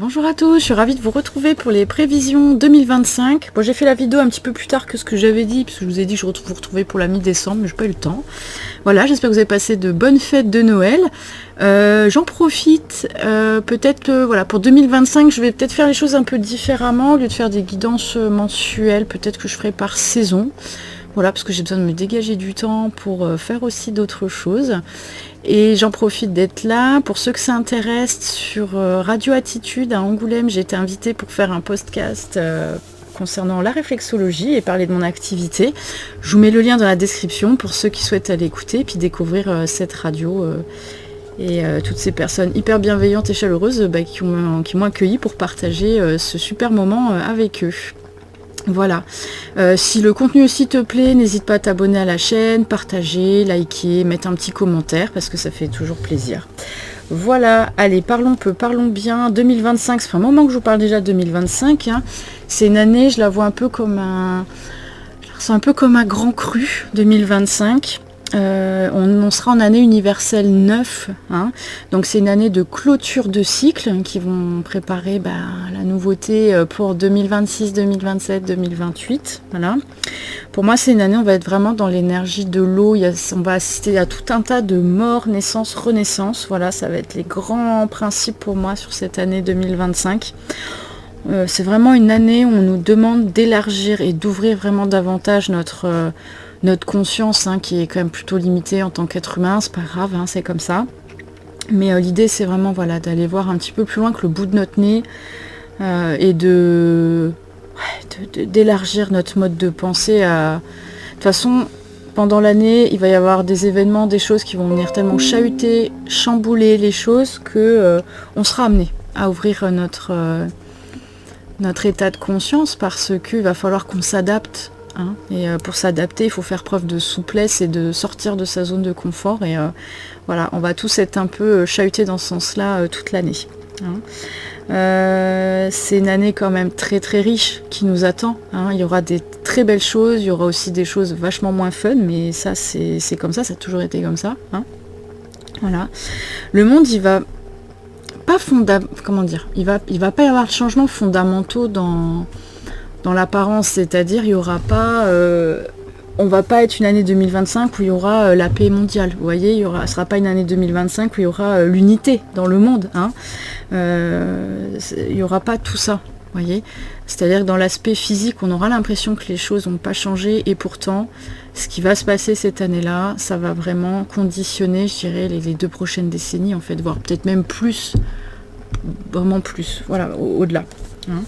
Bonjour à tous, je suis ravie de vous retrouver pour les prévisions 2025. Bon, j'ai fait la vidéo un petit peu plus tard que ce que j'avais dit, parce que je vous ai dit que je vous retrouvais pour la mi-décembre, mais j'ai pas eu le temps. Voilà, j'espère que vous avez passé de bonnes fêtes de Noël. J'en profite, voilà, pour 2025, je vais peut-être faire les choses un peu différemment, au lieu de faire des guidances mensuelles, peut-être que je ferai par saison. Voilà, parce que j'ai besoin de me dégager du temps pour faire aussi d'autres choses. Et j'en profite d'être là. Pour ceux que ça intéresse, sur Radio Attitude à Angoulême, j'ai été invitée pour faire un podcast concernant la réflexologie et parler de mon activité. Je vous mets le lien dans la description pour ceux qui souhaitent aller écouter et puis découvrir cette radio et toutes ces personnes hyper bienveillantes et chaleureuses qui m'ont accueilli pour partager ce super moment avec eux. Voilà, si le contenu aussi te plaît, n'hésite pas à t'abonner à la chaîne, partager, liker, mettre un petit commentaire parce que ça fait toujours plaisir. Voilà, allez, parlons bien. 2025, ça fait un moment que je vous parle déjà de 2025. Hein. C'est une année, je la vois un peu comme un grand cru, 2025. On sera en année universelle 9, hein. Donc c'est une année de clôture de cycle qui vont préparer la nouveauté pour 2026, 2027, 2028. Voilà. Pour moi c'est une année, on va être vraiment dans l'énergie de l'eau, on va assister à tout un tas de morts, naissances, renaissances. Voilà, ça va être les grands principes pour moi sur cette année 2025. C'est vraiment une année où on nous demande d'élargir et d'ouvrir vraiment davantage notre conscience, hein, qui est quand même plutôt limitée en tant qu'être humain, c'est pas grave, hein, c'est comme ça. Mais l'idée c'est vraiment d'aller voir un petit peu plus loin que le bout de notre nez et d'élargir notre mode de pensée. De toute façon, pendant l'année, il va y avoir des événements, des choses qui vont venir tellement chahuter, chambouler les choses que on sera amené à ouvrir notre état de conscience parce qu'il va falloir qu'on s'adapte. Hein, et pour s'adapter, il faut faire preuve de souplesse et de sortir de sa zone de confort. Et voilà, on va tous être un peu chahutés dans ce sens-là toute l'année. Hein. C'est une année quand même très très riche qui nous attend. Hein. Il y aura des très belles choses, il y aura aussi des choses vachement moins fun, mais ça c'est comme ça a toujours été comme ça. Hein. Voilà. Le monde, il va pas il va pas y avoir de changements fondamentaux dans l'apparence, c'est-à-dire il y aura pas, on va pas être une année 2025 où il y aura la paix mondiale. Vous voyez, ce sera pas une année 2025 où il y aura l'unité dans le monde. Hein. Il y aura pas tout ça. Vous voyez, c'est-à-dire que dans l'aspect physique, on aura l'impression que les choses n'ont pas changé et pourtant, ce qui va se passer cette année-là, ça va vraiment conditionner, je dirais, les 2 prochaines décennies en fait, voire peut-être même plus, vraiment plus. Voilà, au-delà. Hein.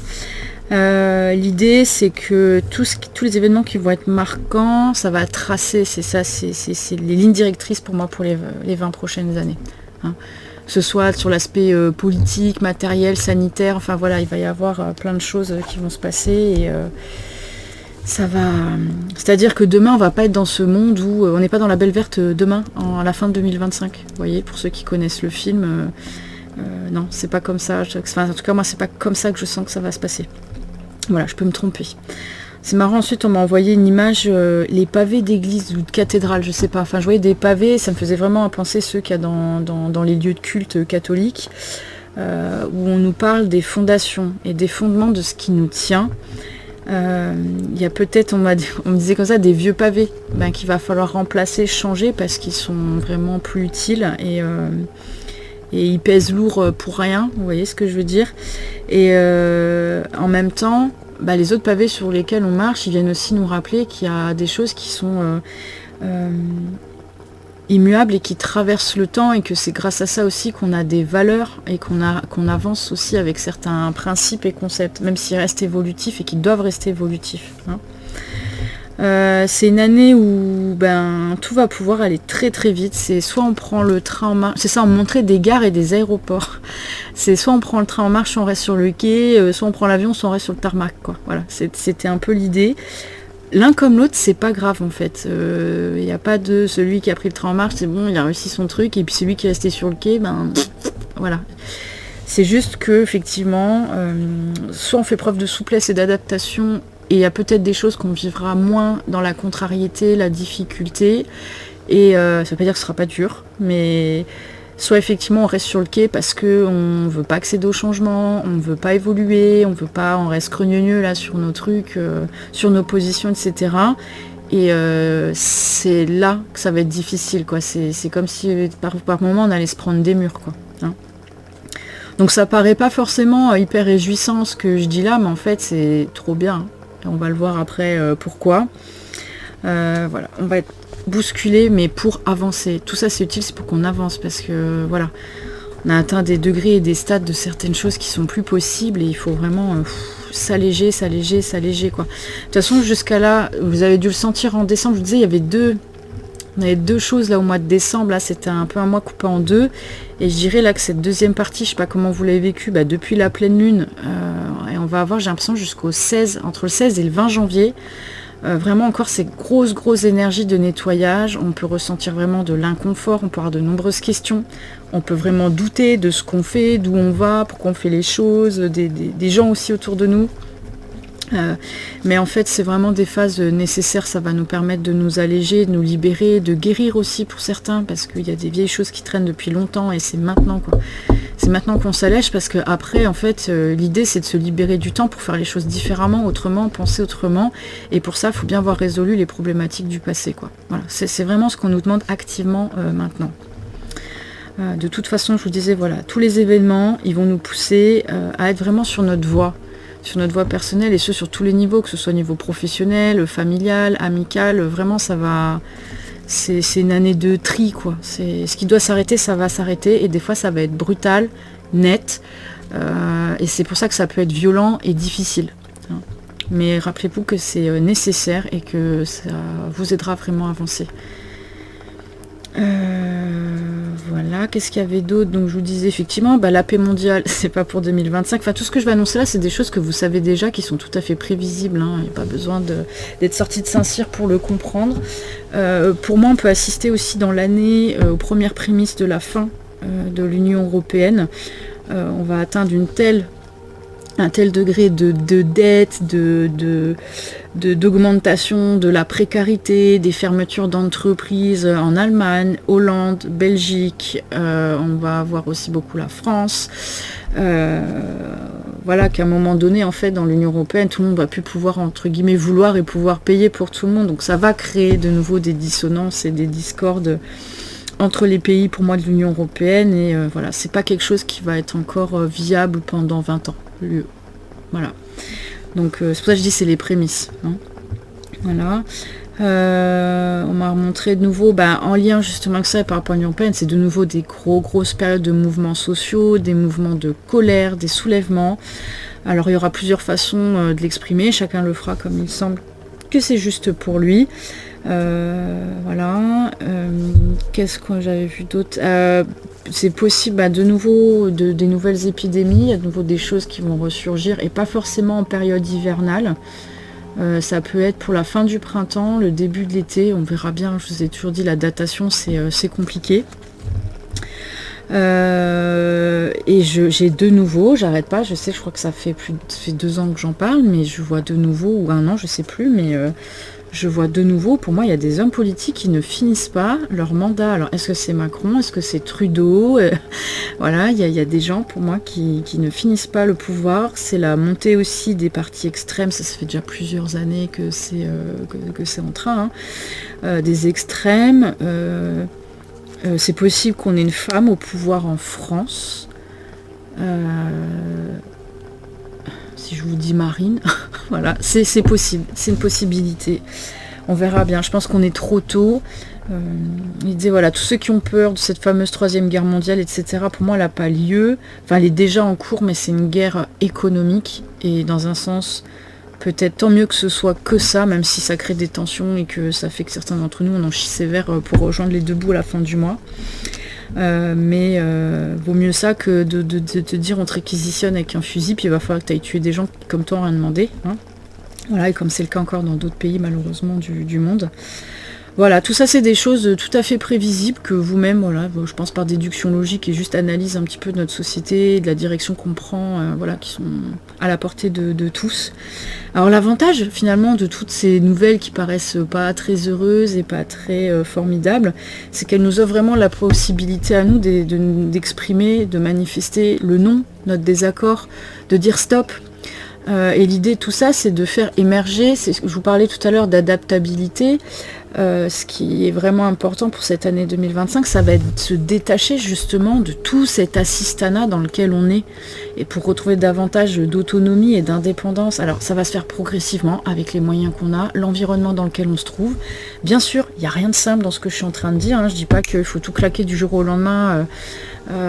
L'idée c'est que tous les événements qui vont être marquants, ça va tracer, c'est les lignes directrices pour moi pour les 20 prochaines années. Hein. Que ce soit sur l'aspect politique, matériel, sanitaire, enfin voilà, il va y avoir plein de choses qui vont se passer et c'est-à-dire que demain on va pas être dans ce monde où on n'est pas dans la Belle Verte demain, à la fin de 2025. Vous voyez, pour ceux qui connaissent le film, non, c'est pas comme ça. En tout cas, moi, c'est pas comme ça que je sens que ça va se passer. Voilà, je peux me tromper. C'est marrant, ensuite on m'a envoyé une image, les pavés d'église ou de cathédrale, je sais pas. Enfin, je voyais des pavés, ça me faisait vraiment penser ceux qu'il y a dans les lieux de culte catholiques, où on nous parle des fondations et des fondements de ce qui nous tient. Il y a peut-être, on me disait comme ça, des vieux pavés qu'il va falloir remplacer, changer, parce qu'ils sont vraiment plus utiles et ils pèsent lourd pour rien, vous voyez ce que je veux dire. Et en même temps, les autres pavés sur lesquels on marche, ils viennent aussi nous rappeler qu'il y a des choses qui sont immuables et qui traversent le temps, et que c'est grâce à ça aussi qu'on a des valeurs et qu'on avance aussi avec certains principes et concepts, même s'ils restent évolutifs et qu'ils doivent rester évolutifs. Hein. C'est une année où tout va pouvoir aller très très vite. C'est soit on prend le train en marche, c'est ça, on montrait des gares et des aéroports. C'est soit on prend le train en marche, soit on reste sur le quai, soit on prend l'avion, soit on reste sur le tarmac, quoi. Voilà, c'était un peu l'idée. L'un comme l'autre, c'est pas grave en fait. Il n'y a pas de celui qui a pris le train en marche, c'est bon, il a réussi son truc, et puis celui qui est resté sur le quai, voilà. C'est juste que effectivement, soit on fait preuve de souplesse et d'adaptation. Et il y a peut-être des choses qu'on vivra moins dans la contrariété, la difficulté. Et ça ne veut pas dire que ce ne sera pas dur, mais soit effectivement on reste sur le quai parce qu'on ne veut pas accéder au changement, on ne veut pas évoluer, on reste creux là sur nos trucs, sur nos positions, etc. Et c'est là que ça va être difficile, quoi. C'est comme si par moment on allait se prendre des murs, quoi. Hein. Donc ça paraît pas forcément hyper réjouissant ce que je dis là, mais en fait c'est trop bien. Et on va le voir après pourquoi. Voilà, on va être bousculé, mais pour avancer. Tout ça c'est utile, c'est pour qu'on avance, parce que voilà, on a atteint des degrés et des stades de certaines choses qui sont plus possibles, et il faut vraiment s'alléger, quoi. De toute façon, jusqu'à là, vous avez dû le sentir en décembre, je vous disais, on avait deux choses là au mois de décembre, là c'était un peu un mois coupé en deux, et je dirais là que cette deuxième partie, je sais pas comment vous l'avez vécu, depuis la pleine lune, et on va avoir, j'ai l'impression, jusqu'au 16, entre le 16 et le 20 janvier, vraiment encore ces grosses énergies de nettoyage. On peut ressentir vraiment de l'inconfort, on peut avoir de nombreuses questions, on peut vraiment douter de ce qu'on fait, d'où on va, pourquoi on fait les choses, des gens aussi autour de nous. Mais en fait c'est vraiment des phases nécessaires, ça va nous permettre de nous alléger, de nous libérer, de guérir aussi pour certains, parce qu'il y a des vieilles choses qui traînent depuis longtemps, et c'est maintenant, quoi. C'est maintenant qu'on s'allège, parce que après en fait l'idée c'est de se libérer du temps pour faire les choses différemment, autrement, penser autrement, et pour ça il faut bien avoir résolu les problématiques du passé, quoi. Voilà, c'est vraiment ce qu'on nous demande activement maintenant. De toute façon, je vous disais, voilà, tous les événements ils vont nous pousser à être vraiment sur notre voie personnelle, et ce sur tous les niveaux, que ce soit au niveau professionnel, familial, amical, vraiment ça va. C'est une année de tri, quoi. Ce qui doit s'arrêter, ça va s'arrêter, et des fois ça va être brutal, net, et c'est pour ça que ça peut être violent et difficile. Hein. Mais rappelez-vous que c'est nécessaire et que ça vous aidera vraiment à avancer. Voilà, qu'est-ce qu'il y avait d'autre? Donc je vous disais effectivement, la paix mondiale, c'est pas pour 2025. Enfin, tout ce que je vais annoncer là, c'est des choses que vous savez déjà, qui sont tout à fait prévisibles. Hein. Il n'y a pas besoin d'être sorti de Saint-Cyr pour le comprendre. Pour moi, on peut assister aussi dans l'année aux premières prémices de la fin de l'Union européenne. On va atteindre un tel degré de dette, d'augmentation de la précarité, des fermetures d'entreprises en Allemagne, Hollande, Belgique, on va avoir aussi beaucoup la France. Voilà, qu'à un moment donné, en fait, dans l'Union européenne, tout le monde va plus pouvoir, entre guillemets, vouloir et pouvoir payer pour tout le monde. Donc ça va créer de nouveau des dissonances et des discordes entre les pays, pour moi, de l'Union européenne, et voilà, c'est pas quelque chose qui va être encore viable pendant 20 ans. Voilà. Donc c'est pour ça que je dis c'est les prémices. Hein. Voilà. On m'a remontré de nouveau, en lien justement avec ça par rapport à l'Union européenne, c'est de nouveau des grosses périodes de mouvements sociaux, des mouvements de colère, des soulèvements. Alors il y aura plusieurs façons de l'exprimer, chacun le fera comme il semble que c'est juste pour lui. Voilà. Qu'est-ce que j'avais vu d'autre? C'est possible de nouveau des nouvelles épidémies, il y a de nouveau des choses qui vont ressurgir, et pas forcément en période hivernale. Ça peut être pour la fin du printemps, le début de l'été, on verra bien. Je vous ai toujours dit, la datation c'est compliqué. Et j'ai de nouveau, j'arrête pas, je sais, je crois que ça fait 2 ans que j'en parle, mais je vois de nouveau, ou 1 an, je sais plus, mais je vois de nouveau, pour moi, il y a des hommes politiques qui ne finissent pas leur mandat. Alors, est-ce que c'est Macron? Est-ce que c'est Trudeau? Voilà, il y a des gens, pour moi, qui ne finissent pas le pouvoir. C'est la montée aussi des partis extrêmes. Ça fait déjà plusieurs années que c'est en train. Hein. Des extrêmes. C'est possible qu'on ait une femme au pouvoir en France. Si je vous dis Marine, voilà, c'est possible, c'est une possibilité. On verra bien, je pense qu'on est trop tôt. Il disait, voilà, tous ceux qui ont peur de cette fameuse 3e guerre mondiale, etc., pour moi, elle n'a pas lieu. Enfin, elle est déjà en cours, mais c'est une guerre économique. Et dans un sens, peut-être tant mieux que ce soit que ça, même si ça crée des tensions et que ça fait que certains d'entre nous, on en chie sévère pour rejoindre les debout à la fin du mois. Mais vaut mieux ça que de te dire on te réquisitionne avec un fusil, puis il va falloir que tu ailles tuer des gens qui comme toi ont rien demandé. Hein. Voilà, et comme c'est le cas encore dans d'autres pays malheureusement du monde. Voilà, tout ça c'est des choses tout à fait prévisibles que vous-même, voilà, je pense par déduction logique et juste analyse un petit peu de notre société, de la direction qu'on prend, voilà, qui sont à la portée de tous. Alors l'avantage finalement de toutes ces nouvelles qui paraissent pas très heureuses et pas très formidables, c'est qu'elles nous offrent vraiment la possibilité à nous d'exprimer, de manifester le non, notre désaccord, de dire stop. Et l'idée de tout ça, c'est de faire émerger, je vous parlais tout à l'heure d'adaptabilité, ce qui est vraiment important pour cette année 2025, ça va être de se détacher justement de tout cet assistanat dans lequel on est, et pour retrouver davantage d'autonomie et d'indépendance. Alors ça va se faire progressivement avec les moyens qu'on a, l'environnement dans lequel on se trouve. Bien sûr, il n'y a rien de simple dans ce que je suis en train de dire, hein. Je ne dis pas qu'il faut tout claquer du jour au lendemain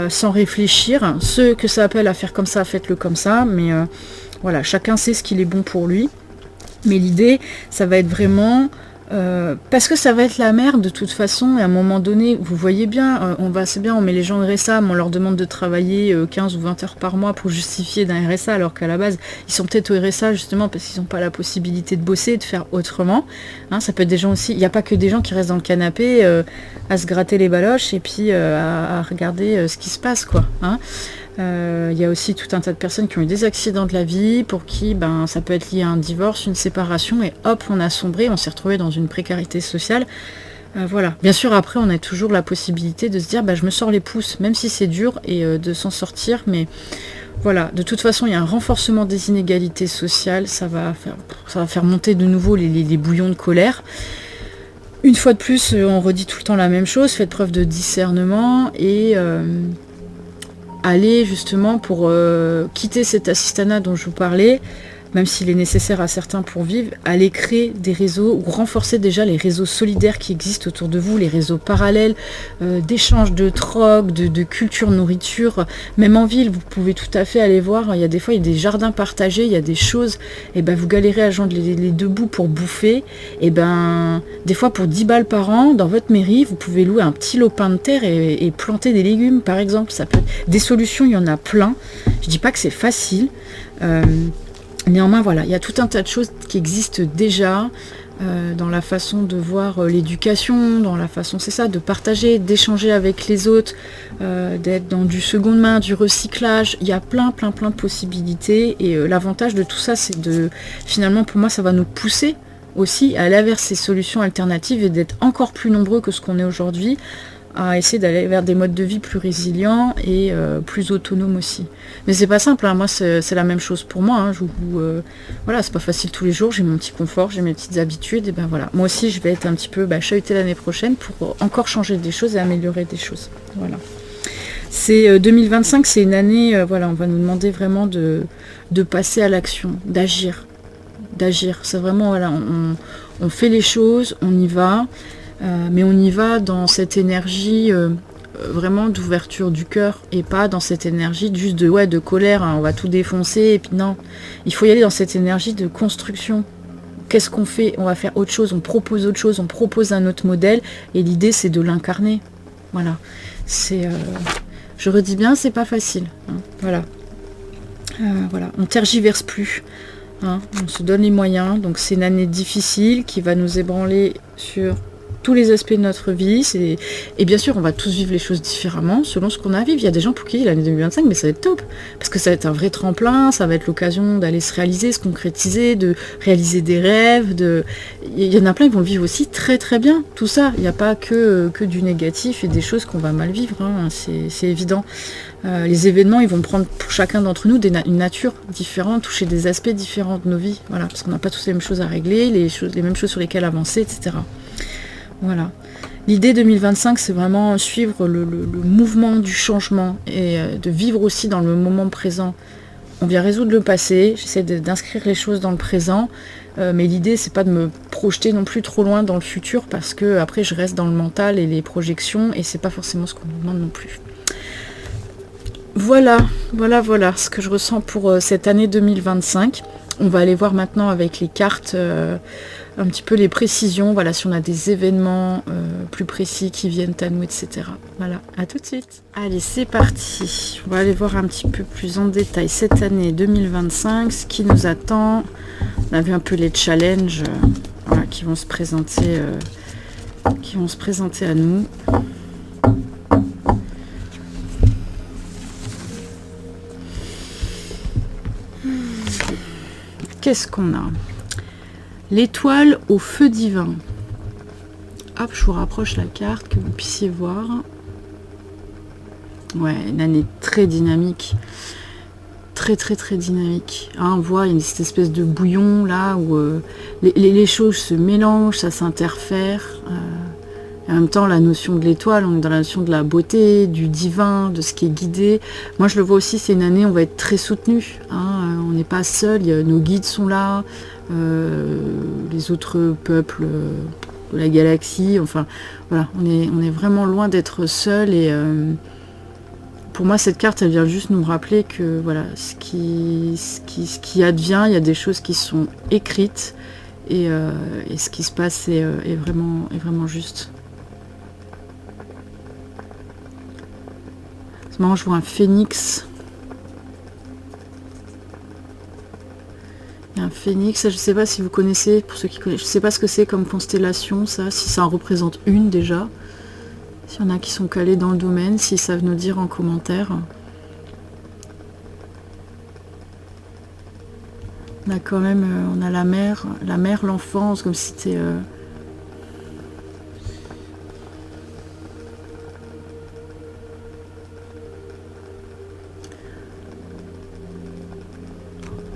sans réfléchir. Ceux que ça appelle à faire comme ça, faites-le comme ça, mais voilà, chacun sait ce qu'il est bon pour lui. Mais l'idée, ça va être vraiment... parce que ça va être la merde de toute façon, et à un moment donné, vous voyez bien, c'est bien, on met les gens de RSA, mais on leur demande de travailler 15 ou 20 heures par mois pour justifier d'un RSA, alors qu'à la base, ils sont peut-être au RSA justement parce qu'ils n'ont pas la possibilité de bosser, de faire autrement. Hein, ça peut être des gens aussi, il n'y a pas que des gens qui restent dans le canapé à se gratter les baloches et puis à regarder ce qui se passe, quoi. Hein. Il y a aussi tout un tas de personnes qui ont eu des accidents de la vie, pour qui ça peut être lié à un divorce, une séparation, et hop, on a sombré, on s'est retrouvé dans une précarité sociale. Voilà. Bien sûr, après, on a toujours la possibilité de se dire, je me sors les pouces, même si c'est dur, et de s'en sortir, mais voilà. De toute façon, il y a un renforcement des inégalités sociales, ça va faire monter de nouveau les bouillons de colère. Une fois de plus, on redit tout le temps la même chose, faites preuve de discernement, et... aller justement pour quitter cet assistanat dont je vous parlais, même s'il est nécessaire à certains pour vivre, aller créer des réseaux ou renforcer déjà les réseaux solidaires qui existent autour de vous, les réseaux parallèles d'échange de troc, de culture, nourriture, même en ville, vous pouvez tout à fait aller voir, il y a des fois il y a des jardins partagés, il y a des choses, et vous galérez à joindre les deux bouts pour bouffer, et des fois pour 10 balles par an, dans votre mairie, vous pouvez louer un petit lopin de terre et planter des légumes par exemple, ça peut être des solutions, il y en a plein, je dis pas que c'est facile, néanmoins, voilà, il y a tout un tas de choses qui existent déjà dans la façon de voir l'éducation, dans la façon, c'est ça, de partager, d'échanger avec les autres, d'être dans du seconde main, du recyclage. Il y a plein de possibilités, et l'avantage de tout ça, c'est finalement, pour moi, ça va nous pousser aussi à aller vers ces solutions alternatives et d'être encore plus nombreux que ce qu'on est aujourd'hui, à essayer d'aller vers des modes de vie plus résilients et plus autonomes aussi. Mais c'est pas simple, hein. Moi c'est la même chose pour moi, hein. Voilà, c'est pas facile tous les jours, j'ai mon petit confort, j'ai mes petites habitudes, et voilà. Moi aussi je vais être un petit peu chahuté l'année prochaine pour encore changer des choses et améliorer des choses. Voilà. C'est 2025, c'est une année, voilà, on va nous demander vraiment de passer à l'action, d'agir. C'est vraiment, voilà, on fait les choses, on y va. Mais on y va dans cette énergie vraiment d'ouverture du cœur, et pas dans cette énergie juste de colère, hein, on va tout défoncer, et puis non, il faut y aller dans cette énergie de construction. Qu'est-ce qu'on fait? On va faire autre chose, on propose autre chose, on propose un autre modèle, et l'idée c'est de l'incarner. Voilà. Je redis bien, c'est pas facile, hein. Voilà. Voilà, on tergiverse plus. Hein, on se donne les moyens, donc c'est une année difficile qui va nous ébranler sur tous les aspects de notre vie, et bien sûr on va tous vivre les choses différemment selon ce qu'on a à vivre. Il y a des gens pour qui l'année 2025, mais ça va être top, parce que ça va être un vrai tremplin, ça va être l'occasion d'aller se réaliser, se concrétiser, de réaliser des rêves, il y en a plein qui vont le vivre aussi très très bien, tout ça, il n'y a pas que du négatif et des choses qu'on va mal vivre, hein, c'est évident. Les événements, ils vont prendre pour chacun d'entre nous une nature différente, toucher des aspects différents de nos vies, voilà, parce qu'on n'a pas tous les mêmes choses à régler, les mêmes choses sur lesquelles avancer, etc. Voilà. L'idée 2025, c'est vraiment suivre le mouvement du changement, et de vivre aussi dans le moment présent. On vient résoudre le passé, j'essaie d'inscrire les choses dans le présent, mais l'idée, c'est pas de me projeter non plus trop loin dans le futur, parce que après je reste dans le mental et les projections, et c'est pas forcément ce qu'on nous demande non plus. Voilà ce que je ressens pour cette année 2025. On va aller voir maintenant avec les cartes un petit peu les précisions, voilà, si on a des événements plus précis qui viennent à nous, etc. Voilà, à tout de suite. Allez, c'est parti. On va aller voir un petit peu plus en détail cette année 2025, ce qui nous attend. On a vu un peu les challenges voilà, qui vont se présenter qui vont se présenter à nous. Qu'est-ce qu'on a? L'étoile au feu divin. Hop, je vous rapproche la carte que vous puissiez voir. Ouais, une année très dynamique. Très dynamique. Hein, on voit, il y a cette espèce de bouillon là où les choses se mélangent, ça s'interfère. En même temps, la notion de l'étoile, on est dans la notion de la beauté, du divin, de ce qui est guidé. Moi, je le vois aussi, c'est une année où on va être très soutenu. Hein, on n'est pas seul, nos guides sont là, les autres peuples de la galaxie. Enfin, voilà, on est vraiment loin d'être seul. Et pour moi, cette carte, elle vient juste nous rappeler que voilà, ce qui advient, il y a des choses qui sont écrites et ce qui se passe est vraiment juste. Moi, je vois un phénix. Il y a un phénix, je ne sais pas si vous connaissez, pour ceux qui connaissent, je ne sais pas ce que c'est comme constellation, ça, si ça en représente une déjà. S'il y en a qui sont calés dans le domaine, s'ils savent nous dire en commentaire. On a quand même, on a la mère, l'enfance, comme si c'était...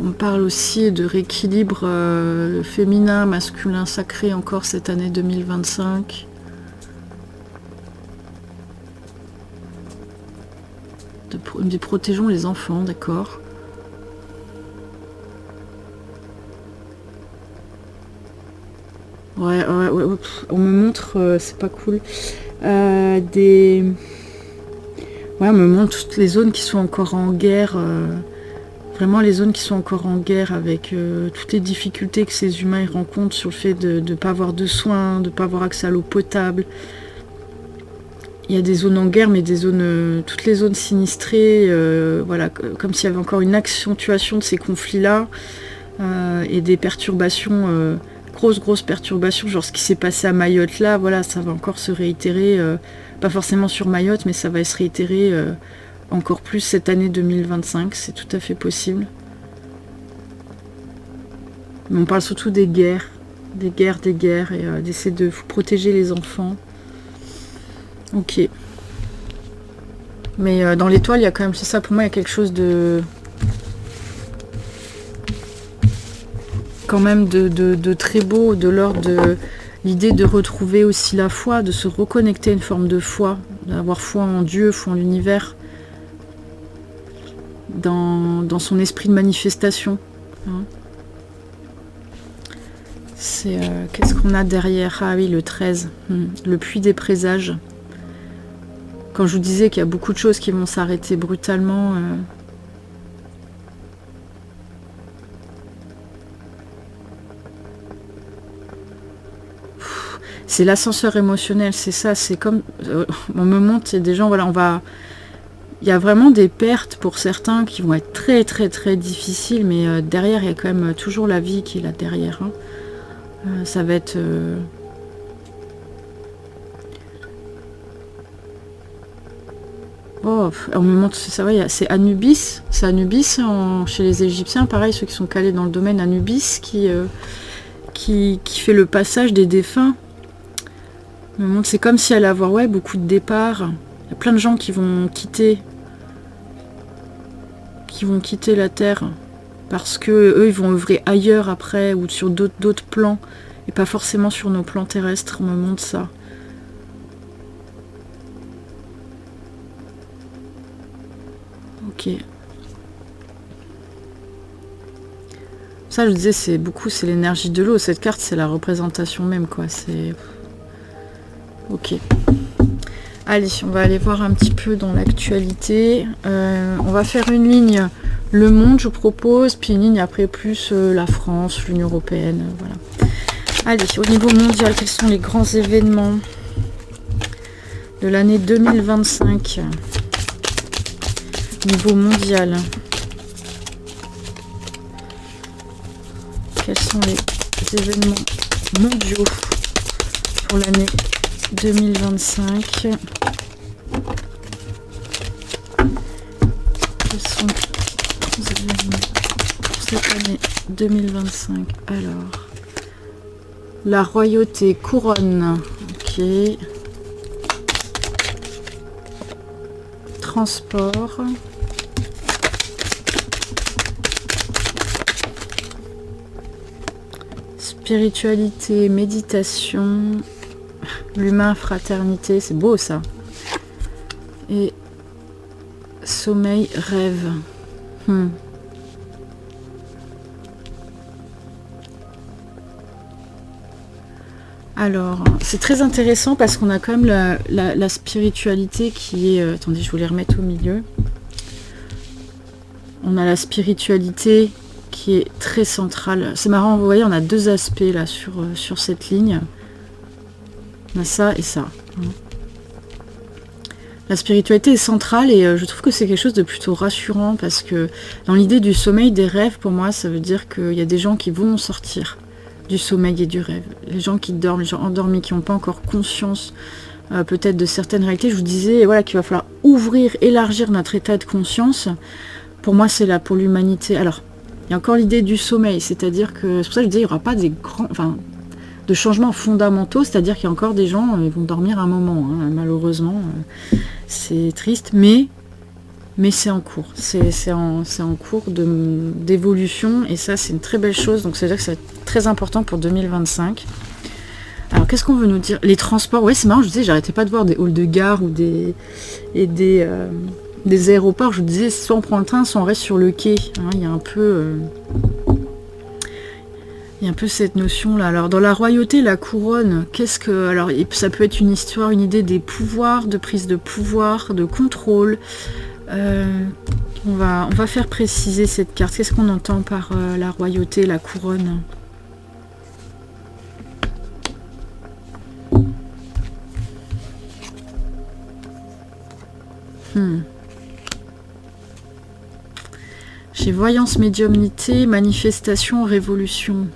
On parle aussi de rééquilibre féminin, masculin, sacré encore cette année 2025. De protégeons les enfants, d'accord. Ouais, on me montre, c'est pas cool. Ouais, on me montre toutes les zones qui sont encore en guerre. Vraiment les zones qui sont encore en guerre avec toutes les difficultés que ces humains ils rencontrent sur le fait de ne pas avoir de soins, de ne pas avoir accès à l'eau potable. Il y a des zones en guerre, mais des zones, toutes les zones sinistrées, voilà, comme s'il y avait encore une accentuation de ces conflits-là et des perturbations, grosses perturbations, genre ce qui s'est passé à Mayotte là, voilà, ça va encore se réitérer, pas forcément sur Mayotte, mais ça va se réitérer encore plus cette année 2025, c'est tout à fait possible. Mais on parle surtout des guerres, et d'essayer de protéger les enfants. Ok. Mais dans l'étoile, il y a quand même, c'est ça, pour moi, il y a quelque chose de... quand même de très beau, de l'ordre de l'idée de retrouver aussi la foi, de se reconnecter à une forme de foi, d'avoir foi en Dieu, foi en l'univers, dans son esprit de manifestation. Hein. C'est qu'est-ce qu'on a derrière? Ah oui, le 13, le puits des présages. Quand je vous disais qu'il y a beaucoup de choses qui vont s'arrêter brutalement, c'est l'ascenseur émotionnel, c'est ça, c'est comme on me montre, il y a des gens, voilà, il y a vraiment des pertes pour certains qui vont être très difficiles, mais derrière il y a quand même toujours la vie qui est là derrière. Hein. Ça va être oh, on me montre, ça va, c'est Anubis, chez les Égyptiens, pareil, ceux qui sont calés dans le domaine, Anubis qui fait le passage des défunts. On me montre, c'est comme si elle allait avoir beaucoup de départs. Il y a plein de gens qui vont quitter la Terre parce que eux ils vont œuvrer ailleurs après ou sur d'autres plans et pas forcément sur nos plans terrestres. On me montre ça. Ok. Ça, je disais, c'est l'énergie de l'eau. Cette carte, c'est la représentation même, quoi. C'est... Ok. Allez, on va aller voir un petit peu dans l'actualité. On va faire une ligne le monde, je propose, puis une ligne après plus la France, l'Union européenne, voilà. Allez, au niveau mondial, quels sont les grands événements de l'année 2025 ? Niveau mondial. Quels sont les événements mondiaux pour l'année 2025. Quels sont les événements pour cette année 2025? Alors, la royauté, couronne, ok. Transport. Spiritualité, méditation, l'humain, fraternité, c'est beau ça. Et sommeil, rêve. Alors, c'est très intéressant parce qu'on a quand même la spiritualité qui est... attendez, je vais les remettre au milieu. On a la spiritualité qui est très centrale. C'est marrant, vous voyez, on a deux aspects là sur cette ligne. On a ça et ça. La spiritualité est centrale et je trouve que c'est quelque chose de plutôt rassurant parce que dans l'idée du sommeil des rêves, pour moi, ça veut dire qu'il y a des gens qui vont sortir du sommeil et du rêve. Les gens qui dorment, les gens endormis, qui n'ont pas encore conscience peut-être de certaines réalités. Je vous disais voilà, qu'il va falloir ouvrir, élargir notre état de conscience. Pour moi, c'est là pour l'humanité. Alors, il y a encore l'idée du sommeil, c'est-à-dire que, c'est pour ça que je disais, il n'y aura pas des grands, de changements fondamentaux, c'est-à-dire qu'il y a encore des gens, ils vont dormir un moment, hein, malheureusement, c'est triste, mais c'est en cours, c'est en cours d'évolution, et ça, c'est une très belle chose, donc c'est-à-dire que c'est très important pour 2025. Alors, qu'est-ce qu'on veut nous dire? Les transports, ouais, c'est marrant, je disais, j'arrêtais pas de voir des halls de gare ou des aéroports, je vous disais, soit on prend le train, soit on reste sur le quai. Hein, il y a un peu cette notion là. Alors dans la royauté, la couronne, qu'est-ce que... Alors ça peut être une histoire, une idée des pouvoirs, de prise de pouvoir, de contrôle. On va faire préciser cette carte. Qu'est-ce qu'on entend par la royauté, la couronne? J'ai voyance, médiumnité, manifestation, révolution.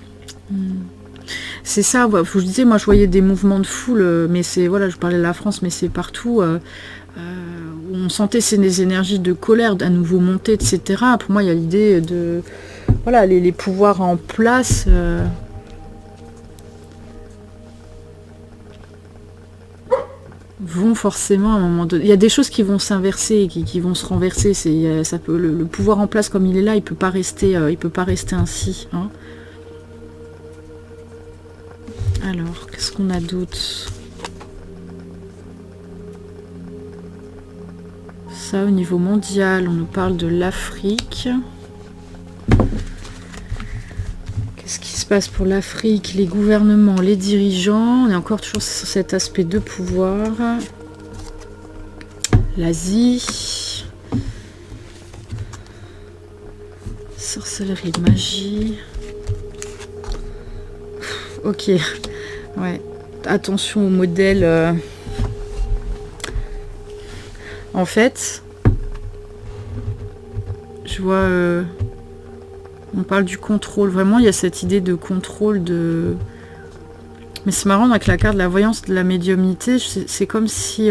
C'est ça, je vous disais, moi je voyais des mouvements de foule, mais c'est, voilà, je parlais de la France, mais c'est partout, où on sentait des énergies de colère à nouveau monter, etc. Pour moi, il y a l'idée de, voilà, les pouvoirs en place... vont forcément à un moment donné... Il y a des choses qui vont s'inverser, qui vont se renverser. Ça peut, le pouvoir en place comme il est là, il peut pas rester ainsi. Hein. Alors, qu'est-ce qu'on a d'autre? Ça, au niveau mondial, on nous parle de l'Afrique. Qu'est-ce qui se passe pour l'Afrique? Les gouvernements, les dirigeants. On est encore toujours sur cet aspect de pouvoir. L'Asie. Sorcellerie, magie. Ok. Ouais. Attention au modèle. En fait, je vois... on parle du contrôle. Vraiment, il y a cette idée de contrôle de... Mais c'est marrant, avec la carte de la voyance, de la médiumnité, c'est comme si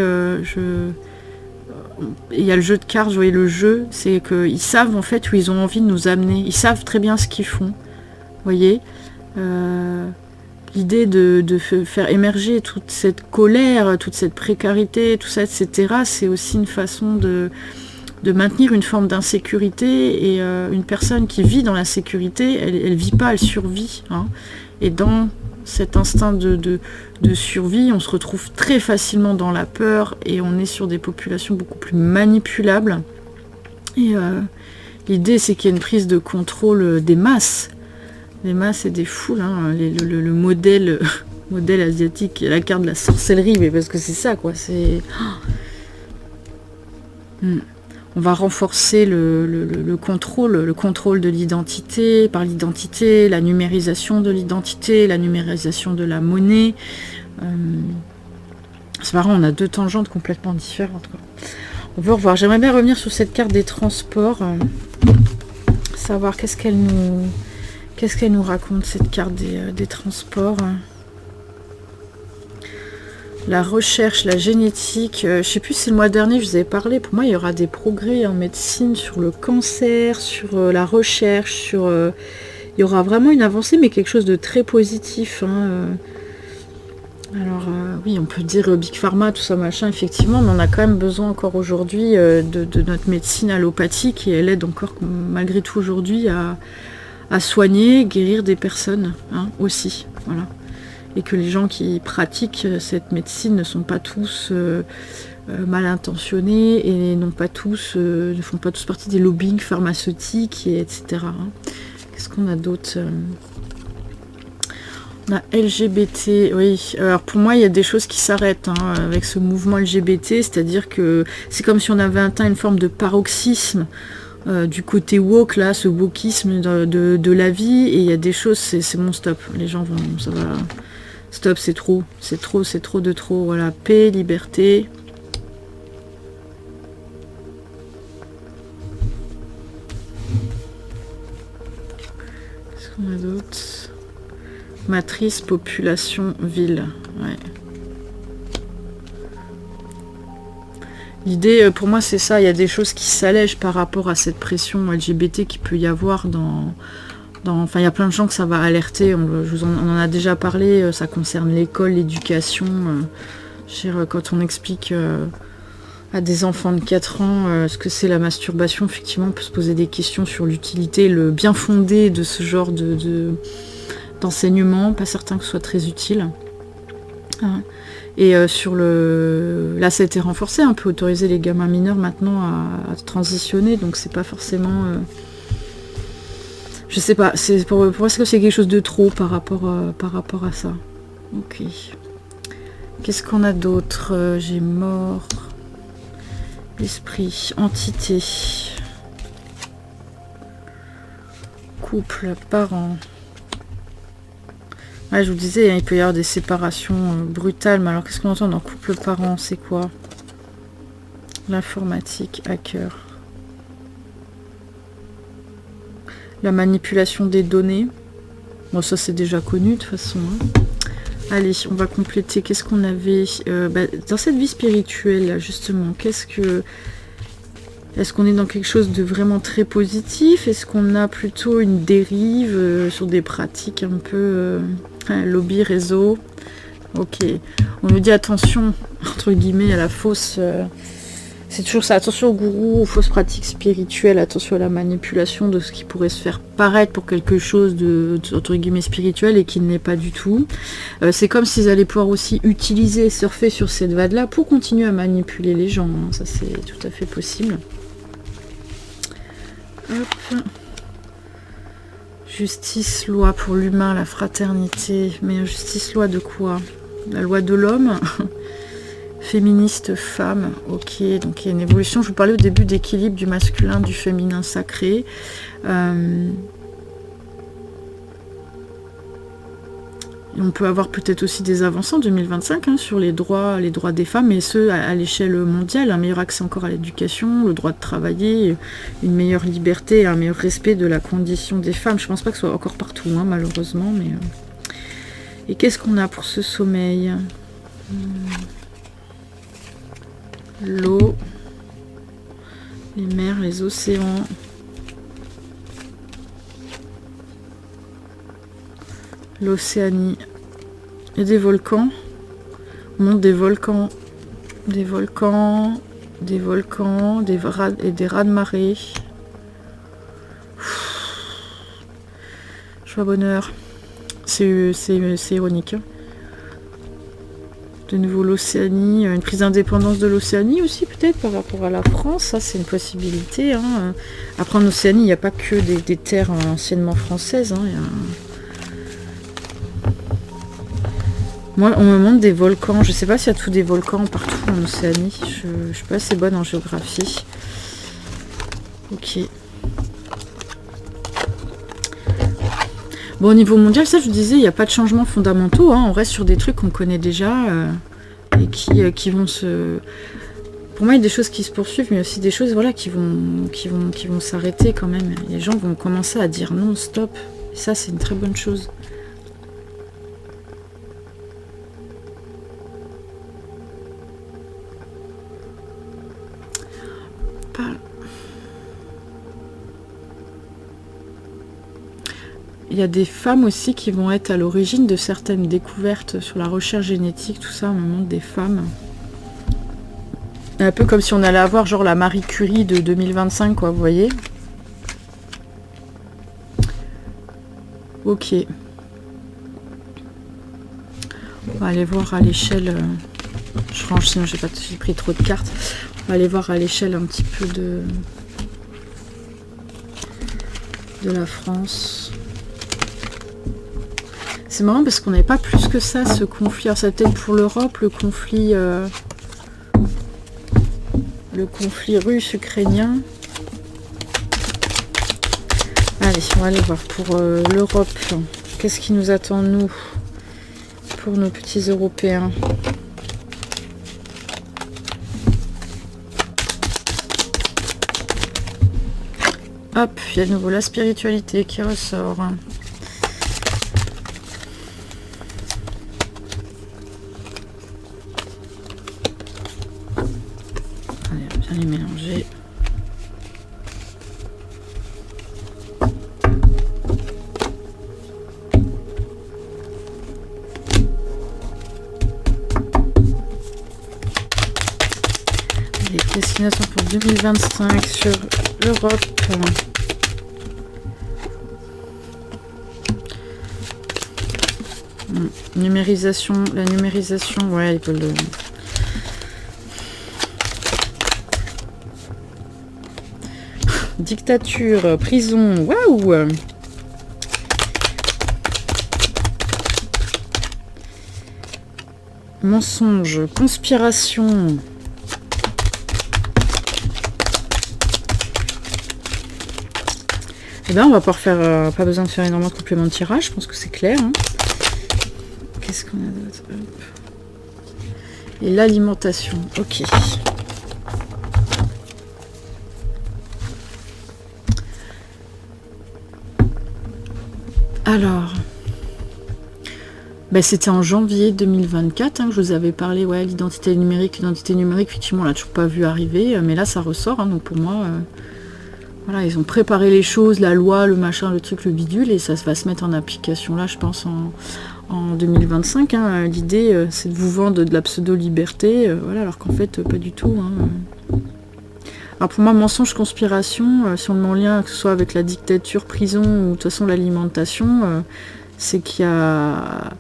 il y a le jeu de cartes, vous voyez le jeu, c'est qu'ils savent en fait où ils ont envie de nous amener. Ils savent très bien ce qu'ils font. Vous voyez l'idée de faire émerger toute cette colère, toute cette précarité, tout ça, etc. C'est aussi une façon de maintenir une forme d'insécurité, et une personne qui vit dans la sécurité, elle vit pas, elle survit. Hein. Et dans cet instinct de survie, on se retrouve très facilement dans la peur, et on est sur des populations beaucoup plus manipulables. Et l'idée, c'est qu'il y a une prise de contrôle des masses et des foules. Hein. Le modèle asiatique, la carte de la sorcellerie, mais parce que c'est ça, quoi. C'est... On va renforcer le contrôle de l'identité, par l'identité, la numérisation de l'identité, la numérisation de la monnaie. C'est marrant, on a deux tangentes complètement différentes, quoi. On peut revoir. J'aimerais bien revenir sur cette carte des transports, savoir qu'est-ce qu'elle nous raconte, cette carte des transports. La recherche, la génétique, je sais plus si le mois dernier je vous avais parlé, pour moi il y aura des progrès en médecine sur le cancer, sur la recherche, sur... il y aura vraiment une avancée, mais quelque chose de très positif. Hein, alors oui, on peut dire Big Pharma, tout ça machin, effectivement, mais on a quand même besoin encore aujourd'hui de notre médecine allopathique, et elle aide encore malgré tout aujourd'hui à soigner, guérir des personnes hein, aussi. Voilà. Et que les gens qui pratiquent cette médecine ne sont pas tous mal intentionnés et n'ont pas tous, ne font pas tous partie des lobbying pharmaceutiques, et etc. Hein. Qu'est-ce qu'on a d'autre On a LGBT, oui. Alors pour moi, il y a des choses qui s'arrêtent hein, avec ce mouvement LGBT, c'est-à-dire que c'est comme si on avait atteint une forme de paroxysme du côté woke, là, ce wokisme de la vie, et il y a des choses, c'est bon, stop. Les gens vont, ça va... Stop, c'est trop de trop. Voilà, paix, liberté. Qu'est-ce qu'on a d'autre? Matrice, population, ville. Ouais. L'idée, pour moi, c'est ça. Il y a des choses qui s'allègent par rapport à cette pression LGBT qu'il peut y avoir dans... Enfin, il y a plein de gens que ça va alerter, on en a déjà parlé, ça concerne l'école, l'éducation. Quand on explique à des enfants de 4 ans ce que c'est la masturbation, effectivement, on peut se poser des questions sur l'utilité, le bien fondé de ce genre d'enseignement, pas certain que ce soit très utile. Hein. Et sur le... Là, ça a été renforcé, on peut autoriser les gamins mineurs maintenant à transitionner, donc c'est pas forcément... Je sais pas, pour moi c'est quelque chose de trop par rapport à ça. Ok. Qu'est-ce qu'on a d'autre? J'ai mort. Esprit, entité. Couple, parents. Ouais, je vous disais, hein, il peut y avoir des séparations brutales, mais alors qu'est-ce qu'on entend dans couple, parents? C'est quoi? L'informatique, hacker. La manipulation des données. Bon, ça c'est déjà connu de toute façon. Hein. Allez, on va compléter. Qu'est-ce qu'on avait dans cette vie spirituelle, là, justement, est-ce qu'on est dans quelque chose de vraiment très positif? Est-ce qu'on a plutôt une dérive sur des pratiques un peu lobby, réseau? Ok. On nous dit attention, entre guillemets, à la fausse... C'est toujours ça, attention aux gourous, aux fausses pratiques spirituelles, attention à la manipulation de ce qui pourrait se faire paraître pour quelque chose de entre guillemets spirituel et qui ne l'est pas du tout. C'est comme s'ils allaient pouvoir aussi utiliser, surfer sur cette vague-là pour continuer à manipuler les gens. Hein. Ça c'est tout à fait possible. Hop. Justice, loi pour l'humain, la fraternité. Mais justice, loi de quoi? La loi de l'homme. Féministe, femme, ok, donc il y a une évolution. Je vous parlais au début d'équilibre du masculin, du féminin sacré. On peut avoir peut-être aussi des avancées en 2025 hein, sur les droits des femmes, et ce à l'échelle mondiale, un meilleur accès encore à l'éducation, le droit de travailler, une meilleure liberté, un meilleur respect de la condition des femmes. Je pense pas que ce soit encore partout, hein, malheureusement, mais... Et qu'est-ce qu'on a pour ce sommeil? L'eau, les mers, les océans, l'Océanie et des volcans. On monte des volcans, et des raz-de-marée. Joie, bonheur. C'est ironique. Hein. De nouveau l'Océanie, une prise d'indépendance de l'Océanie aussi peut-être par rapport à la France, ça c'est une possibilité. Hein. Après en Océanie, il n'y a pas que des terres anciennement françaises. Hein. Moi, on me montre des volcans, je sais pas s'il y a tous des volcans partout en Océanie, je suis pas assez bonne en géographie. Ok. Bon, au niveau mondial, ça je vous disais, il n'y a pas de changements fondamentaux, hein. On reste sur des trucs qu'on connaît déjà et qui vont se... Pour moi, il y a des choses qui se poursuivent, mais aussi des choses voilà, qui vont s'arrêter quand même. Les gens vont commencer à dire non, stop. Et ça, c'est une très bonne chose. pas... Il y a des femmes aussi qui vont être à l'origine de certaines découvertes sur la recherche génétique, tout ça, on me montre des femmes. Un peu comme si on allait avoir genre la Marie Curie de 2025, quoi, vous voyez. Ok. On va aller voir à l'échelle... Je range, sinon j'ai pris trop de cartes. On va aller voir à l'échelle un petit peu de la France. C'est marrant parce qu'on n'avait pas plus que ça, ce conflit. Alors c'est peut-être pour l'Europe, le conflit russe-ukrainien. Allez, on va aller voir pour l'Europe. Qu'est-ce qui nous attend, nous, pour nos petits Européens? Hop, il y a de nouveau la spiritualité qui ressort. Allez, on va bien les mélanger. Les destinations pour 2025 sur l'Europe. Numérisation, la numérisation, ouais, ils veulent... Dictature, prison, waouh! Mensonge, conspiration. Eh bien, on va pouvoir faire... pas besoin de faire énormément de compléments de tirage, je pense que c'est clair. Hein. Qu'est-ce qu'on a d'autre? Et l'alimentation, ok. Alors, ben c'était en janvier 2024 hein, que je vous avais parlé, ouais, l'identité numérique, effectivement, on l'a toujours pas vu arriver, mais là ça ressort, hein, donc pour moi, voilà, ils ont préparé les choses, la loi, le machin, le truc, le bidule, et ça va se mettre en application là, je pense, en 2025. Hein. L'idée, c'est de vous vendre de la pseudo-liberté, voilà, alors qu'en fait, pas du tout. Hein. Alors pour moi, mensonge, conspiration, si on le met en lien, que ce soit avec la dictature, prison, ou de toute façon l'alimentation, c'est qu'il y a...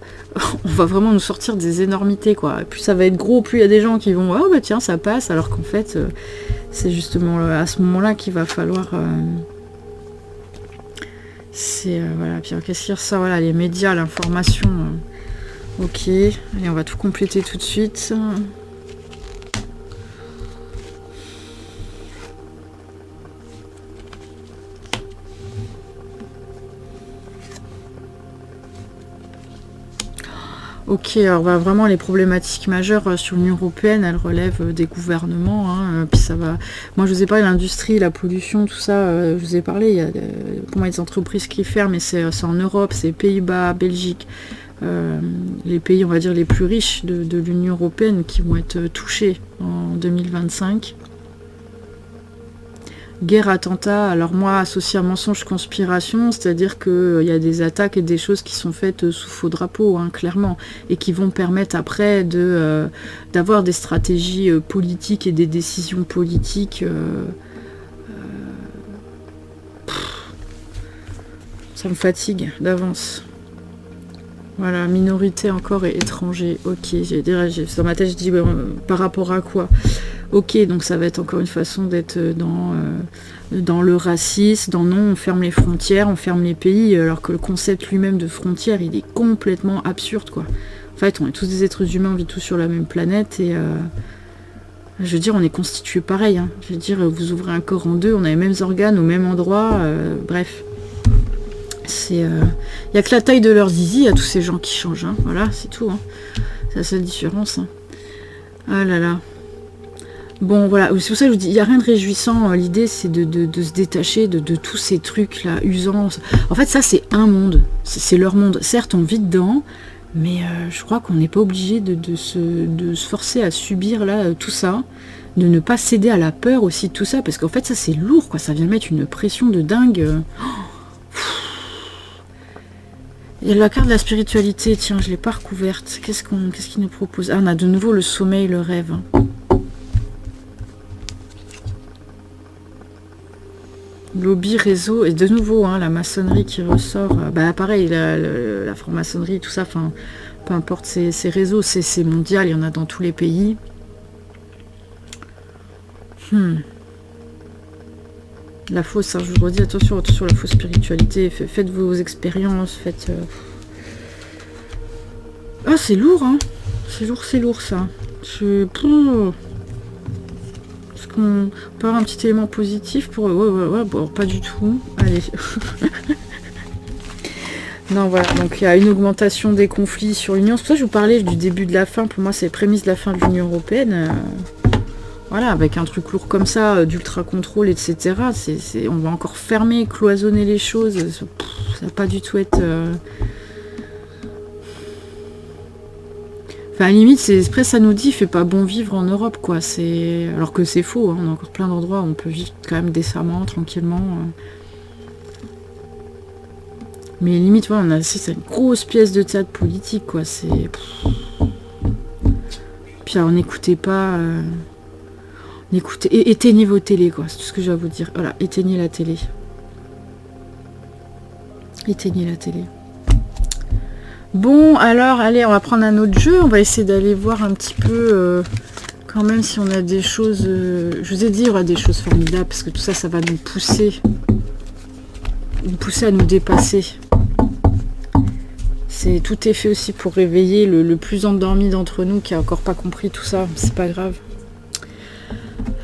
On va vraiment nous sortir des énormités, quoi. Et plus ça va être gros, plus il y a des gens qui vont « Oh bah tiens, ça passe », alors qu'en fait, c'est justement à ce moment-là qu'il va falloir... voilà, puis qu'est-ce qu'il ressort? Voilà, les médias, l'information. Ok, allez, on va tout compléter tout de suite. Ok, alors bah, vraiment les problématiques majeures sur l'Union Européenne, elles relèvent des gouvernements, hein, puis ça va... Moi je vous ai parlé de l'industrie, la pollution, tout ça, je vous ai parlé, il y a pour moi des entreprises qui ferment, mais c'est en Europe, c'est Pays-Bas, Belgique, les pays on va dire les plus riches de l'Union Européenne qui vont être touchés en 2025. Guerre, attentat, alors moi associé à mensonge, conspiration, c'est-à-dire qu'il y a des attaques et des choses qui sont faites sous faux drapeau, hein, clairement, et qui vont permettre après d'avoir des stratégies politiques et des décisions politiques. Ça me fatigue d'avance. Voilà, minorité encore et étranger. Ok, dans ma tête je dis par rapport à quoi? Ok, donc ça va être encore une façon d'être dans le racisme, dans non, on ferme les frontières, on ferme les pays, alors que le concept lui-même de frontière, il est complètement absurde, quoi. En fait, on est tous des êtres humains, on vit tous sur la même planète, et je veux dire, on est constitués pareil. Hein. Je veux dire, vous ouvrez un corps en deux, on a les mêmes organes au même endroit, bref. Il n'y a que la taille de leur zizi à tous ces gens qui changent, hein. Voilà, c'est tout. Hein. C'est la seule différence. Hein. Ah là là. Bon, voilà, c'est pour ça que je vous dis, il n'y a rien de réjouissant. L'idée, c'est de se détacher de tous ces trucs-là, usants. En fait, ça, c'est un monde. C'est leur monde. Certes, on vit dedans, mais je crois qu'on n'est pas obligé de se forcer à subir là tout ça. de ne pas céder à la peur aussi de tout ça, parce qu'en fait ça c'est lourd, quoi, ça vient mettre une pression de dingue. Il y a la carte de la spiritualité, tiens, je l'ai pas recouverte. Qu'est-ce qu'il nous propose? Ah, on a de nouveau le sommeil, le rêve. Lobby, réseau, et de nouveau hein, la maçonnerie qui ressort. Bah pareil, la franc-maçonnerie, tout ça, enfin, peu importe, ces réseaux, c'est mondial, il y en a dans tous les pays. La fausse, hein, je vous redis, attention à la fausse spiritualité, faites vos expériences, faites... Ah, c'est lourd, hein. C'est lourd, ça. Est-ce qu'on peut avoir un petit élément positif pour... Ouais, bon, pas du tout. Allez. Non, voilà, donc il y a une augmentation des conflits sur l'Union. C'est pour ça que je vous parlais du début de la fin. Pour moi, c'est les prémices de la fin de l'Union européenne. Voilà, avec un truc lourd comme ça, d'ultra contrôle, etc. On va encore fermer, cloisonner les choses. Ça va pas du tout être... Enfin, à la limite, après ça nous dit, fait pas bon vivre en Europe, quoi. Alors que c'est faux, hein. On a encore plein d'endroits où on peut vivre quand même décemment, tranquillement. Mais limite, voilà, c'est une grosse pièce de théâtre politique, quoi. Puis alors, n'écoutez pas... éteignez vos télés, quoi. C'est tout ce que j'ai à vous dire. Voilà, éteignez la télé. Éteignez la télé. Bon, alors, allez, on va prendre un autre jeu. On va essayer d'aller voir un petit peu, quand même, si on a des choses... je vous ai dit, il y aura des choses formidables, parce que tout ça, ça va nous pousser à nous dépasser. Tout est fait aussi pour réveiller le plus endormi d'entre nous, qui a encore pas compris tout ça. C'est pas grave.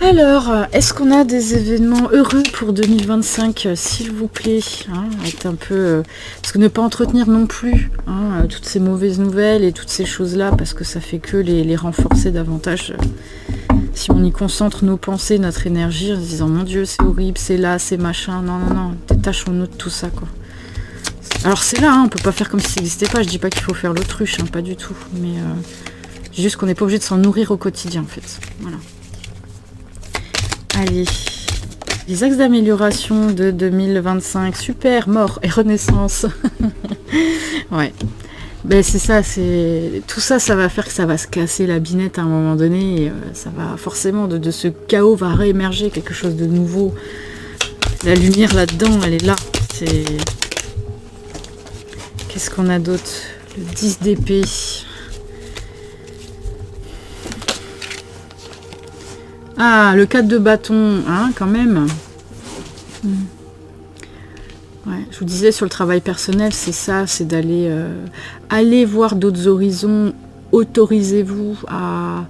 Alors, est-ce qu'on a des événements heureux pour 2025, s'il vous plaît, hein, être un peu, parce que ne pas entretenir non plus hein, toutes ces mauvaises nouvelles et toutes ces choses-là, parce que ça fait que les renforcer davantage. Si on y concentre nos pensées, notre énergie, en se disant mon Dieu, c'est horrible, c'est là, c'est machin, non, détachons-nous de tout ça, quoi. Alors c'est là, hein, on peut pas faire comme si ça n'existait pas. Je dis pas qu'il faut faire l'autruche, hein, pas du tout, mais juste qu'on n'est pas obligé de s'en nourrir au quotidien, en fait. Voilà. Allez, les axes d'amélioration de 2025, super, mort et renaissance. Ouais, ben c'est ça, tout ça, ça va faire que ça va se casser la binette à un moment donné, et ça va forcément, de ce chaos va réémerger quelque chose de nouveau. La lumière là-dedans, elle est là. Qu'est-ce qu'on a d'autre? Le 10 d'épée. Ah, le 4 de bâton, hein, quand même. Ouais, je vous disais, sur le travail personnel, c'est ça, c'est d'aller aller voir d'autres horizons. Autorisez-vous à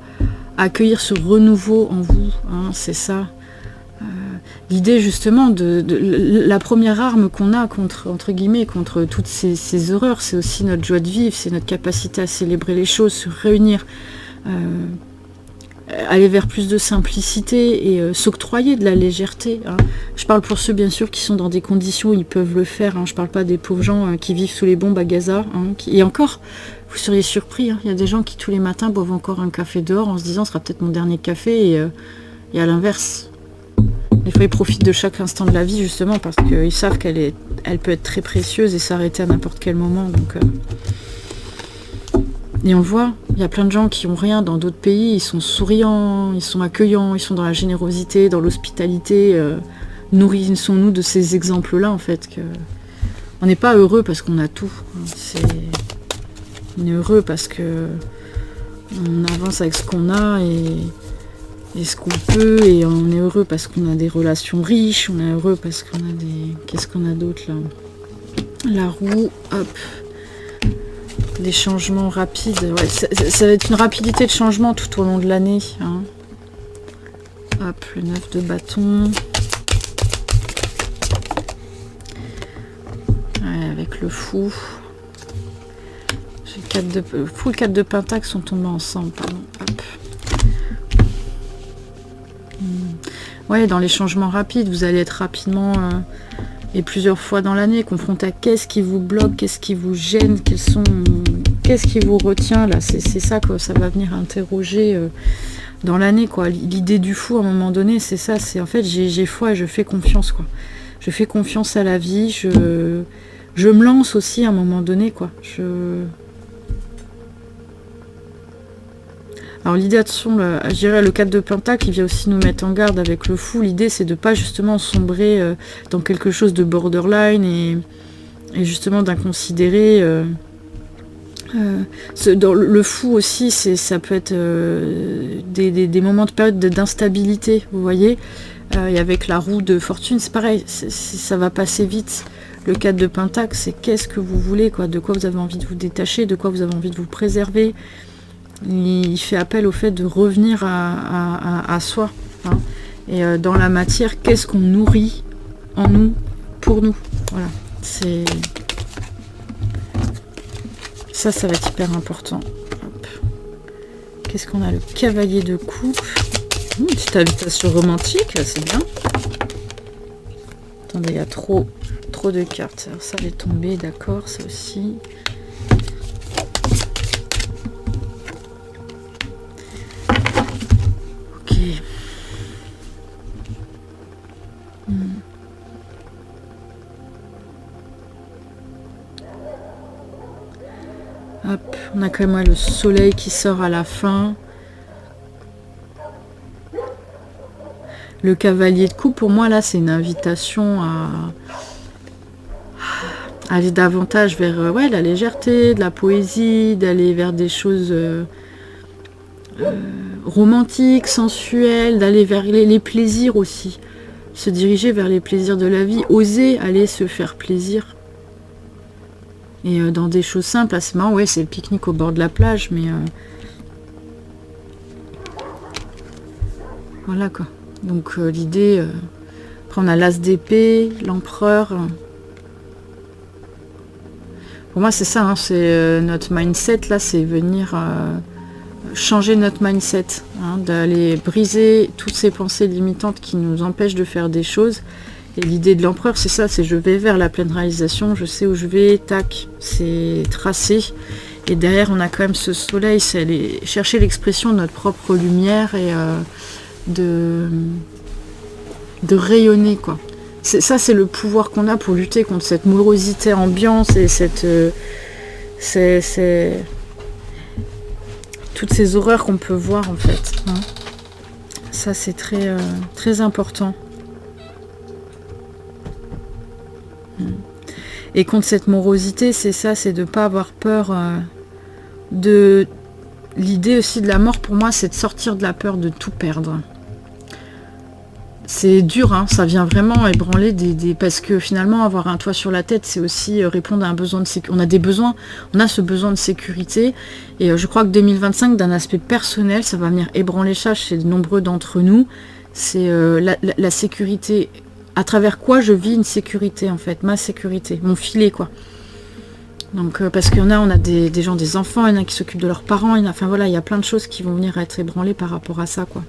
accueillir ce renouveau en vous, hein, c'est ça. L'idée, justement, de la première arme qu'on a entre guillemets, contre toutes ces horreurs, c'est aussi notre joie de vivre, c'est notre capacité à célébrer les choses, se réunir, aller vers plus de simplicité et s'octroyer de la légèreté. Hein. Je parle pour ceux, bien sûr, qui sont dans des conditions où ils peuvent le faire. Hein. Je parle pas des pauvres gens qui vivent sous les bombes à Gaza. Hein, et encore, vous seriez surpris. Hein. Il y a des gens qui, tous les matins, boivent encore un café dehors en se disant, ce sera peut-être mon dernier café. Et à l'inverse, des fois, ils profitent de chaque instant de la vie, justement, parce qu'ils savent qu'elle peut être très précieuse et s'arrêter à n'importe quel moment. Donc... Et on le voit, il y a plein de gens qui ont rien dans d'autres pays, ils sont souriants, ils sont accueillants, ils sont dans la générosité, dans l'hospitalité. Nourrissons-nous de ces exemples-là, en fait. On n'est pas heureux parce qu'on a tout. On est heureux parce que on avance avec ce qu'on a et ce qu'on peut, et on est heureux parce qu'on a des relations riches, on est heureux parce qu'on a des... Qu'est-ce qu'on a d'autre, là? La roue, hop. Des changements rapides, ouais, ça va être une rapidité de changement tout au long de l'année. Hein. Hop, le 9 de bâton. Ouais, avec le fou. J'ai le 4 de pentacle sont tombés ensemble, pardon. Hop. Ouais, dans les changements rapides, vous allez être rapidement... et plusieurs fois dans l'année, confronté à qu'est-ce qui vous bloque, qu'est-ce qui vous gêne, qu'est-ce qui vous retient, là, c'est ça que ça va venir interroger dans l'année, quoi. L'idée du fou, à un moment donné, c'est ça. C'est en fait, j'ai foi et je fais confiance, quoi. Je fais confiance à la vie. Je me lance aussi à un moment donné, quoi. Alors l'idée, attention, je dirais le 4 de Pentacle, il vient aussi nous mettre en garde avec le fou. L'idée, c'est de pas justement sombrer dans quelque chose de borderline et justement d'inconsidéré. Dans le fou aussi, ça peut être des moments de période d'instabilité, vous voyez. Et avec la roue de fortune, c'est pareil, ça va passer vite. Le 4 de Pentacle, c'est qu'est-ce que vous voulez, quoi, de quoi vous avez envie de vous détacher, de quoi vous avez envie de vous préserver. Il fait appel au fait de revenir à soi. Hein. Et dans la matière, qu'est-ce qu'on nourrit en nous, pour nous. Voilà, c'est... Ça va être hyper important. Qu'est-ce qu'on a? Le cavalier de coupe. Petite invitation romantique, c'est bien. Attendez, il y a trop de cartes. Alors ça, elle est tombée, d'accord, ça aussi. Ok. Hop, on a quand même le soleil qui sort à la fin. Le cavalier de coupe, pour moi, là, c'est une invitation à aller davantage vers la légèreté, de la poésie, d'aller vers des choses romantiques, sensuelles, d'aller vers les plaisirs aussi. Se diriger vers les plaisirs de la vie, oser aller se faire plaisir. Et dans des choses simples, c'est marrant, ouais, c'est le pique-nique au bord de la plage, mais voilà quoi. Donc l'idée, après on a l'as d'épée, l'empereur. Pour moi c'est ça, hein, c'est notre mindset là, c'est venir changer notre mindset, hein, d'aller briser toutes ces pensées limitantes qui nous empêchent de faire des choses. Et l'idée de l'empereur, c'est ça, c'est je vais vers la pleine réalisation, je sais où je vais, tac, c'est tracé. Et derrière, on a quand même ce soleil, c'est aller chercher l'expression de notre propre lumière et de rayonner, quoi. Ça, c'est le pouvoir qu'on a pour lutter contre cette morosité ambiante et cette... toutes ces horreurs qu'on peut voir, en fait. Hein. Ça, c'est très, très important. Et contre cette morosité, c'est ça, c'est de ne pas avoir peur de... L'idée aussi de la mort, pour moi, c'est de sortir de la peur de tout perdre. C'est dur, hein, ça vient vraiment ébranler parce que finalement, avoir un toit sur la tête, c'est aussi répondre à un besoin de sécurité. On a des besoins, on a ce besoin de sécurité. Et je crois que 2025, d'un aspect personnel, ça va venir ébranler ça chez de nombreux d'entre nous. C'est la sécurité... À travers quoi je vis une sécurité, en fait, ma sécurité, mon filet, quoi. Donc, parce qu'il y en a, on a des gens, des enfants, il y en a qui s'occupent de leurs parents, enfin voilà, il y a plein de choses qui vont venir être ébranlées par rapport à ça, quoi.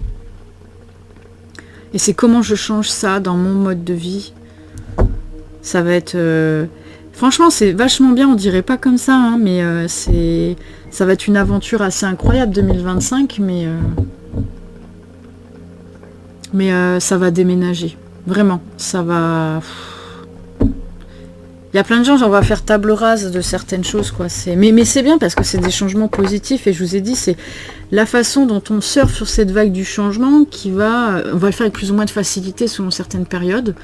Et c'est comment je change ça dans mon mode de vie. Ça va être... Franchement, c'est vachement bien, on dirait pas comme ça, hein, mais ça va être une aventure assez incroyable, 2025, mais ça va déménager. Vraiment, ça va... Il y a plein de gens, on va faire table rase de certaines choses, quoi. Mais c'est bien parce que c'est des changements positifs et je vous ai dit, c'est la façon dont on surfe sur cette vague du changement qui va... On va le faire avec plus ou moins de facilité selon certaines périodes.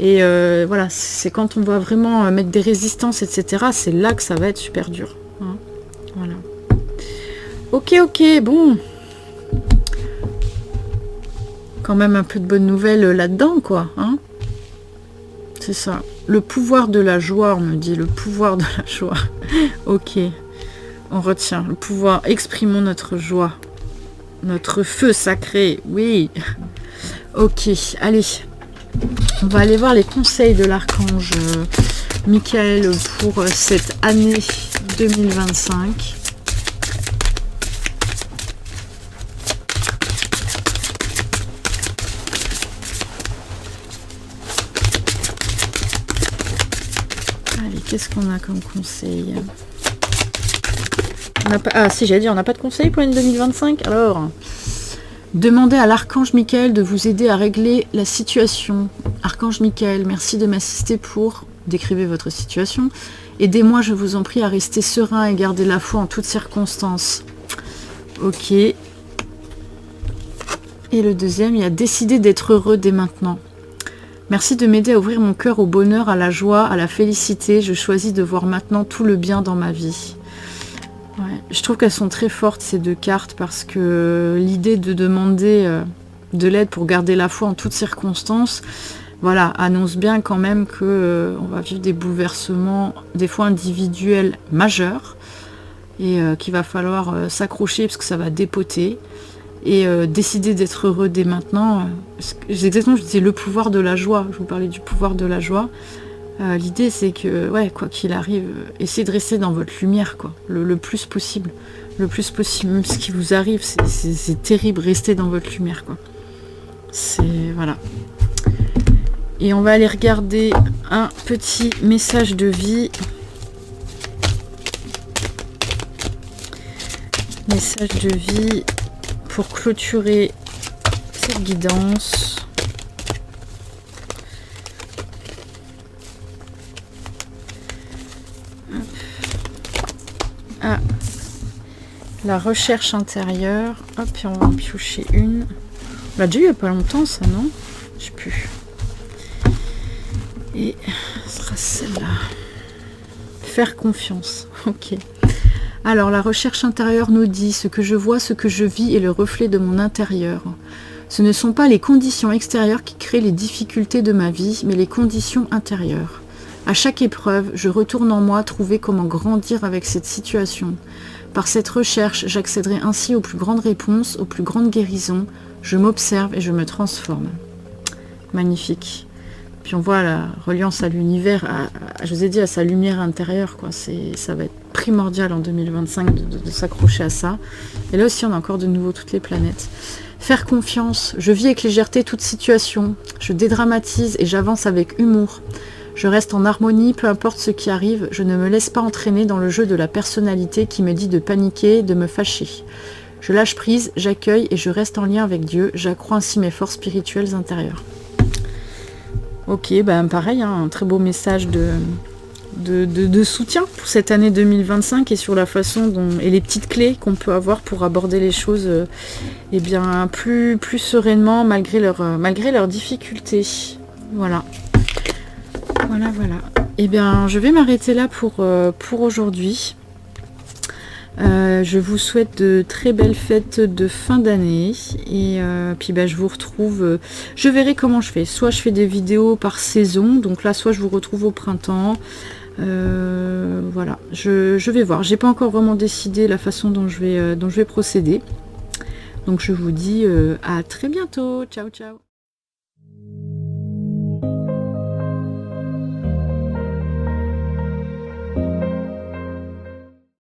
Et voilà, c'est quand on va vraiment mettre des résistances, etc. C'est là que ça va être super dur. Hein, voilà. Ok, bon... Quand même un peu de bonnes nouvelles là-dedans, quoi. Hein, c'est ça. Le pouvoir de la joie, on me dit. Le pouvoir de la joie. Ok. On retient. Le pouvoir. Exprimons notre joie. Notre feu sacré. Oui. Ok. Allez. On va aller voir les conseils de l'archange Michael pour cette année 2025. Qu'est-ce qu'on a comme conseil? On a pas... Ah si, j'allais dire, on n'a pas de conseil pour l'année 2025. Alors, Demandez à l'archange Michael de vous aider à régler la situation. Archange Michael, merci de m'assister pour décrire votre situation. Aidez-moi, je vous en prie, à rester serein et garder la foi en toutes circonstances. Ok. Et le deuxième, il y a décidé d'être heureux dès maintenant. Merci de m'aider à ouvrir mon cœur au bonheur, à la joie, à la félicité. Je choisis de voir maintenant tout le bien dans ma vie. Ouais, je trouve qu'elles sont très fortes ces deux cartes parce que l'idée de demander de l'aide pour garder la foi en toutes circonstances, voilà, annonce bien quand même que on va vivre des bouleversements, des fois individuels majeurs, et qu'il va falloir s'accrocher parce que ça va dépoter. Et décider d'être heureux dès maintenant, exactement, je disais le pouvoir de la joie, je vous parlais du pouvoir de la joie. L'idée c'est que, ouais, quoi qu'il arrive, essayez de rester dans votre lumière, quoi, le plus possible. Le plus possible, même ce qui vous arrive, c'est terrible, restez dans votre lumière, quoi. C'est, voilà. Et on va aller regarder un petit message de vie. Message de vie pour clôturer cette guidance. Ah, la recherche intérieure. Hop, et on va en piocher une. On l'a déjà eu il n'y a pas longtemps, ça, non? Je sais plus. Et ce sera celle-là. Faire confiance. Ok. Alors, la recherche intérieure nous dit « Ce que je vois, ce que je vis est le reflet de mon intérieur. Ce ne sont pas les conditions extérieures qui créent les difficultés de ma vie, mais les conditions intérieures. À chaque épreuve, je retourne en moi trouver comment grandir avec cette situation. Par cette recherche, j'accéderai ainsi aux plus grandes réponses, aux plus grandes guérisons. Je m'observe et je me transforme. » Magnifique. Puis on voit la reliance à l'univers, je vous ai dit, à sa lumière intérieure, quoi. Ça va être primordial en 2025 de s'accrocher à ça. Et là aussi, on a encore de nouveau toutes les planètes. Faire confiance. Je vis avec légèreté toute situation. Je dédramatise et j'avance avec humour. Je reste en harmonie, peu importe ce qui arrive. Je ne me laisse pas entraîner dans le jeu de la personnalité qui me dit de paniquer, de me fâcher. Je lâche prise, j'accueille et je reste en lien avec Dieu. J'accrois ainsi mes forces spirituelles intérieures. Ok, ben pareil, hein, un très beau message de soutien pour cette année 2025 et sur la façon dont et les petites clés qu'on peut avoir pour aborder les choses eh bien plus sereinement malgré leurs difficultés. Voilà. Voilà. Eh bien, je vais m'arrêter là pour aujourd'hui. Je vous souhaite de très belles fêtes de fin d'année et puis je vous retrouve, je verrai comment je fais, soit je fais des vidéos par saison, donc là soit je vous retrouve au printemps, voilà, je vais voir, j'ai pas encore vraiment décidé la façon dont je vais procéder, donc je vous dis à très bientôt, ciao ciao.